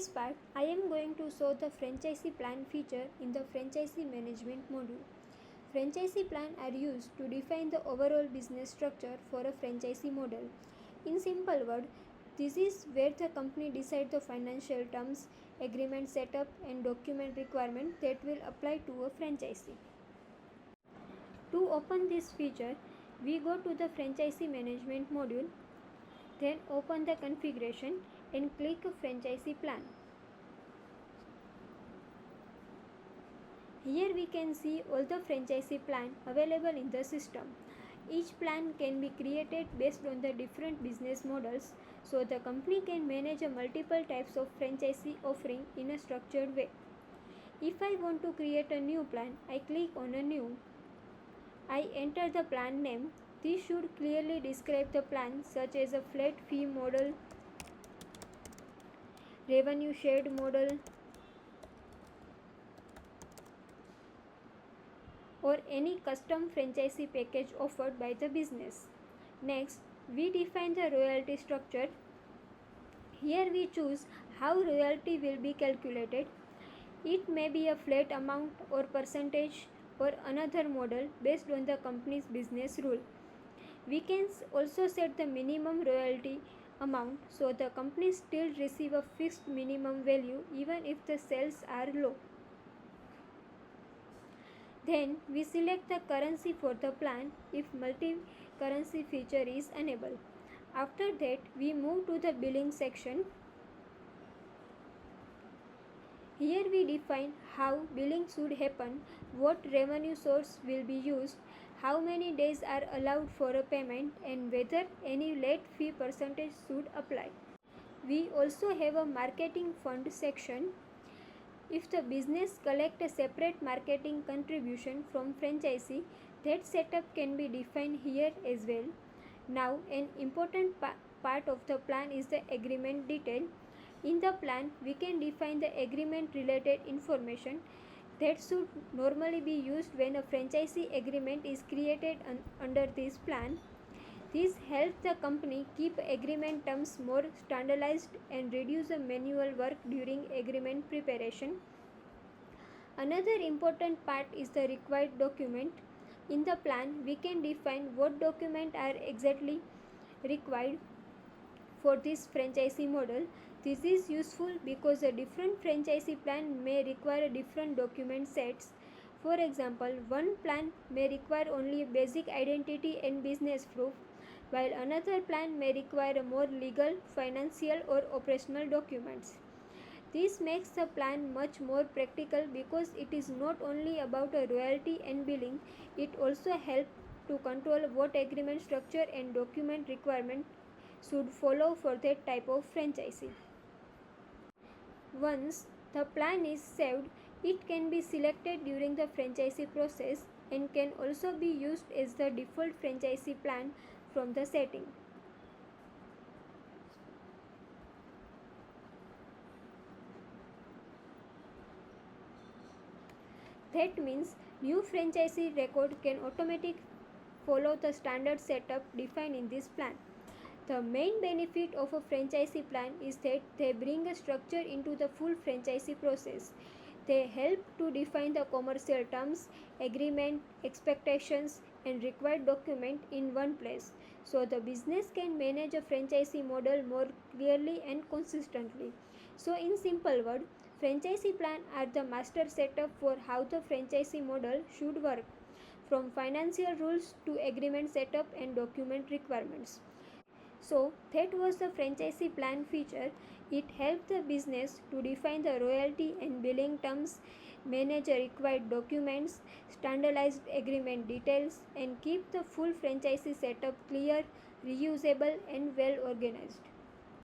this part, I am going to show the franchisee plan feature in the franchisee management module. Franchisee plan are used to define the overall business structure for a franchisee model. In simple words, this is where the company decides the financial terms, agreement setup, and document requirement that will apply to a franchisee. To open this feature, we go to the franchisee management module, then open the configuration and click franchisee plan. Here we can see all the franchisee plan available in the system. Each plan can be created based on the different business models, so the company can manage multiple types of franchisee offering in a structured way. If I want to create a new plan, I click on a new. I enter the plan name. This should clearly describe the plan, such as a flat fee model, revenue shared model, or any custom franchisee package offered by the business. Next, we define the royalty structure. Here we choose how royalty will be calculated. It may be a flat amount or percentage or another model based on the company's business rule. We can also set the minimum royalty amount so the company still receive a fixed minimum value even if the sales are low. Then we select the currency for the plan if multi-currency feature is enabled. After that, we move to the billing section. Here we define how billing should happen, what revenue source will be used, how many days are allowed for a payment, and whether any late fee percentage should apply. We also have a marketing fund section. If the business collects a separate marketing contribution from franchisee, that setup can be defined here as well. Now, an important part of the plan is the agreement detail. In the plan, we can define the agreement related information that should normally be used when a franchisee agreement is created under this plan. This helps the company keep agreement terms more standardized and reduce the manual work during agreement preparation. Another important part is the required document. In the plan, we can define what documents are exactly required for this franchisee model. This is useful because a different franchisee plan may require different document sets. For example, one plan may require only basic identity and business proof, while another plan may require more legal, financial, or operational documents. This makes the plan much more practical because it is not only about a royalty and billing, it also helps to control what agreement structure and document requirement should follow for that type of franchisee. Once the plan is saved, it can be selected during the franchisee process and can also be used as the default franchisee plan from the setting. That means new franchisee record can automatically follow the standard setup defined in this plan. The main benefit of a franchisee plan is that they bring a structure into the full franchisee process. They help to define the commercial terms, agreement, expectations, and required document in one place, so the business can manage a franchisee model more clearly and consistently. So in simple words, franchisee plan are the master setup for how the franchisee model should work, from financial rules to agreement setup and document requirements. So that was the franchisee plan feature. It helped the business to define the royalty and billing terms, manage required documents, standardized agreement details, and keep the full franchisee setup clear, reusable, and well organized.